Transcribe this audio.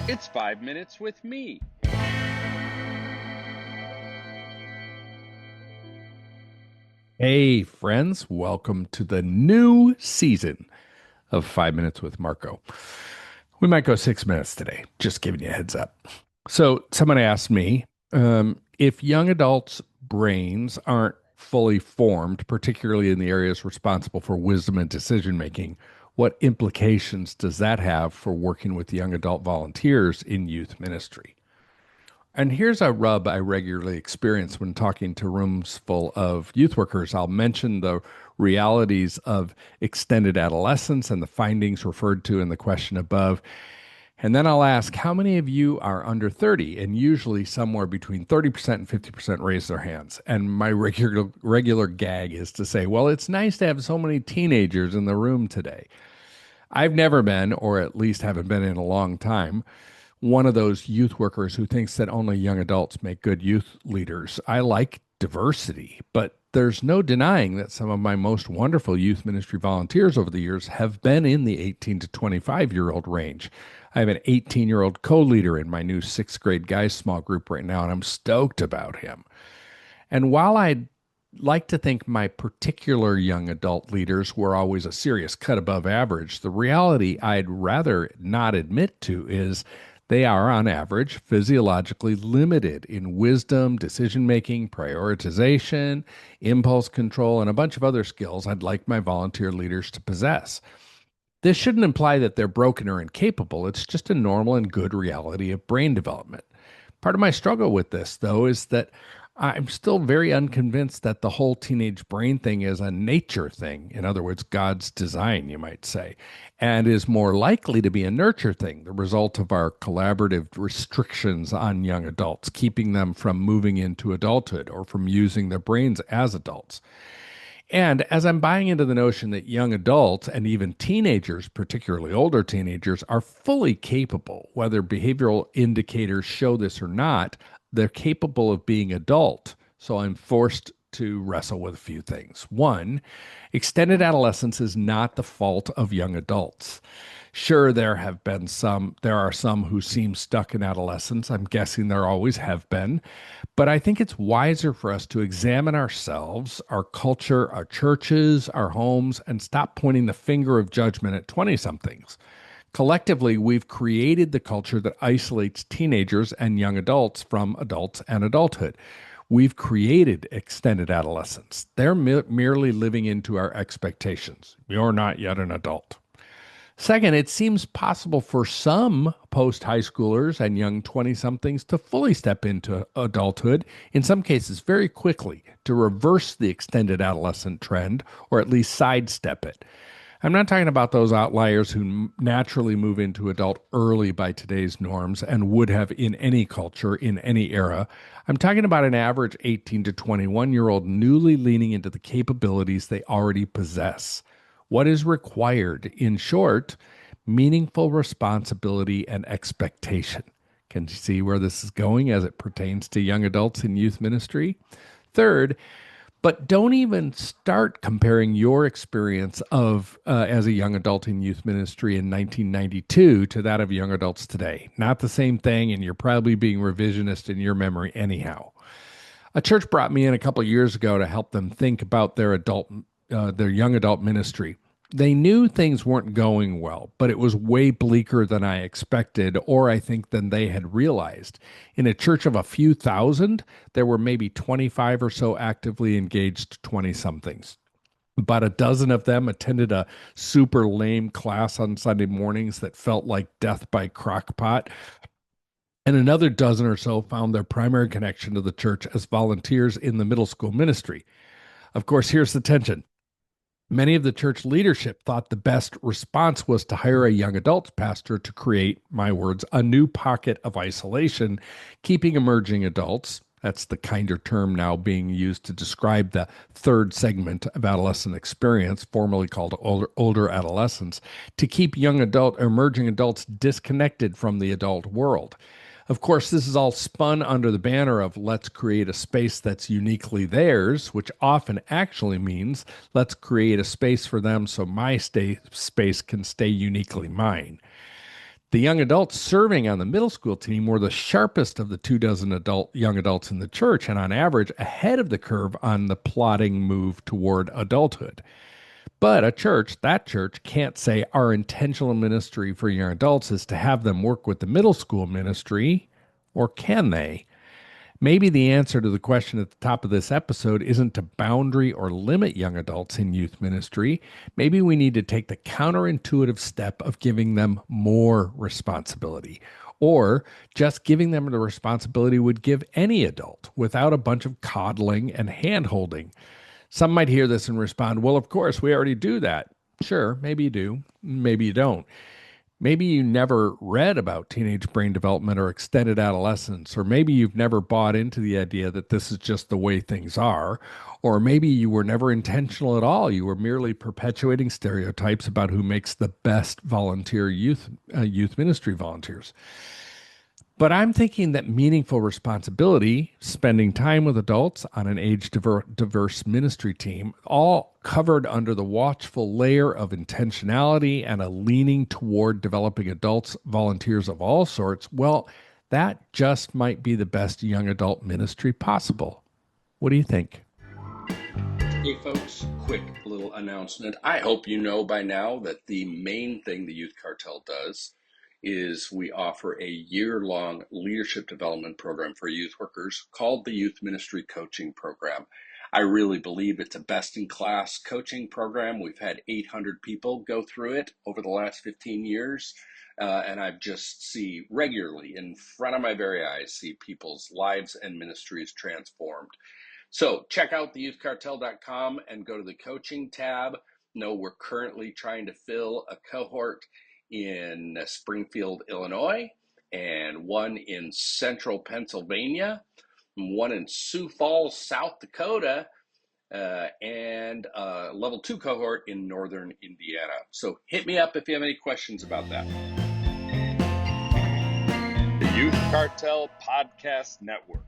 It's 5 minutes with me. Hey, friends, welcome to the new season of 5 Minutes with Marko. We might go 6 minutes today, just giving you a heads up. So, someone asked me if young adults' brains aren't fully formed, particularly in the areas responsible for wisdom and decision making, what implications does that have for working with young adult volunteers in youth ministry? And here's a rub I regularly experience when talking to rooms full of youth workers. I'll mention the realities of extended adolescence and the findings referred to in the question above. And then I'll ask, how many of you are under 30? And usually somewhere between 30% and 50% raise their hands. And my regular gag is to say, well, it's nice to have so many teenagers in the room today. I've never been, or at least haven't been in a long time, one of those youth workers who thinks that only young adults make good youth leaders. I like diversity, but there's no denying that some of my most wonderful youth ministry volunteers over the years have been in the 18 to 25-year-old range. I have an 18-year-old co-leader in my new sixth grade guys small group right now, and I'm stoked about him. And while I'd like to think my particular young adult leaders were always a serious cut above average, the reality I'd rather not admit to is they are, on average, physiologically limited in wisdom, decision making, prioritization, impulse control, and a bunch of other skills I'd like my volunteer leaders to possess. This shouldn't imply that they're broken or incapable. It's just a normal and good reality of brain development. Part of my struggle with this, though, is that I'm still very unconvinced that the whole teenage brain thing is a nature thing. In other words, God's design, you might say, and is more likely to be a nurture thing, the result of our collaborative restrictions on young adults, keeping them from moving into adulthood or from using their brains as adults. And as I'm buying into the notion that young adults and even teenagers, particularly older teenagers, are fully capable, whether behavioral indicators show this or not, they're capable of being adult. So I'm forced to wrestle with a few things. One, extended adolescence is not the fault of young adults. Sure, there are some who seem stuck in adolescence. I'm guessing there always have been. But I think it's wiser for us to examine ourselves, our culture, our churches, our homes, and stop pointing the finger of judgment at 20 somethings. Collectively, we've created the culture that isolates teenagers and young adults from adults and adulthood. We've created extended adolescence. They're merely living into our expectations. You're not yet an adult. Second, it seems possible for some post high schoolers and young 20 somethings to fully step into adulthood, in some cases very quickly, to reverse the extended adolescent trend or at least sidestep it. I'm not talking about those outliers who naturally move into adult early by today's norms and would have in any culture, in any era. I'm talking about an average 18 to 21-year-old newly leaning into the capabilities they already possess. What is required? In short, meaningful responsibility and expectation. Can you see where this is going as it pertains to young adults in youth ministry? Third, but don't even start comparing your experience of as a young adult in youth ministry in 1992 to that of young adults today. Not the same thing, and you're probably being revisionist in your memory anyhow. A church brought me in a couple of years ago to help them think about their young adult ministry. They knew things weren't going well, but it was way bleaker than I expected, or I think than they had realized. In a church of a few thousand, there were maybe 25 or so actively engaged 20 somethings. About a dozen of them attended a super lame class on Sunday mornings that felt like death by crockpot. And another dozen or so found their primary connection to the church as volunteers in the middle school ministry. Of course, here's the tension. Many of the church leadership thought the best response was to hire a young adults pastor to create, my words, a new pocket of isolation, keeping emerging adults. That's the kinder term now being used to describe the third segment of adolescent experience, formerly called older adolescence, to keep emerging adults disconnected from the adult world. Of course, this is all spun under the banner of let's create a space that's uniquely theirs, which often actually means let's create a space for them so my space can stay uniquely mine. The young adults serving on the middle school team were the sharpest of the 24 young adults in the church, and on average, ahead of the curve on the plodding move toward adulthood. But that church can't say our intentional ministry for young adults is to have them work with the middle school ministry, or can they? Maybe the answer to the question at the top of this episode isn't to boundary or limit young adults in youth ministry. Maybe we need to take the counterintuitive step of giving them more responsibility. Or just giving them the responsibility would give any adult without a bunch of coddling and hand holding. Some might hear this and respond, well, of course, we already do that. Sure, maybe you do, maybe you don't. Maybe you never read about teenage brain development or extended adolescence, or maybe you've never bought into the idea that this is just the way things are, or maybe you were never intentional at all. You were merely perpetuating stereotypes about who makes the best volunteer youth ministry volunteers. But I'm thinking that meaningful responsibility, spending time with adults on an diverse ministry team, all covered under the watchful layer of intentionality and a leaning toward developing adults, volunteers of all sorts, well, that just might be the best young adult ministry possible. What do you think? Hey folks, quick little announcement. I hope you know by now that the main thing the Youth Cartel does is we offer a year-long leadership development program for youth workers called the Youth Ministry Coaching Program. I really believe it's a best-in-class coaching program. We've had 800 people go through it over the last 15 years, and I just see regularly in front of my very eyes, see people's lives and ministries transformed. So check out theyouthcartel.com and go to the coaching tab. No, we're currently trying to fill a cohort in Springfield, Illinois, and one in central Pennsylvania, one in Sioux Falls, South Dakota, and a level 2 cohort in northern Indiana. So hit me up if you have any questions about that. The Youth Cartel Podcast Network.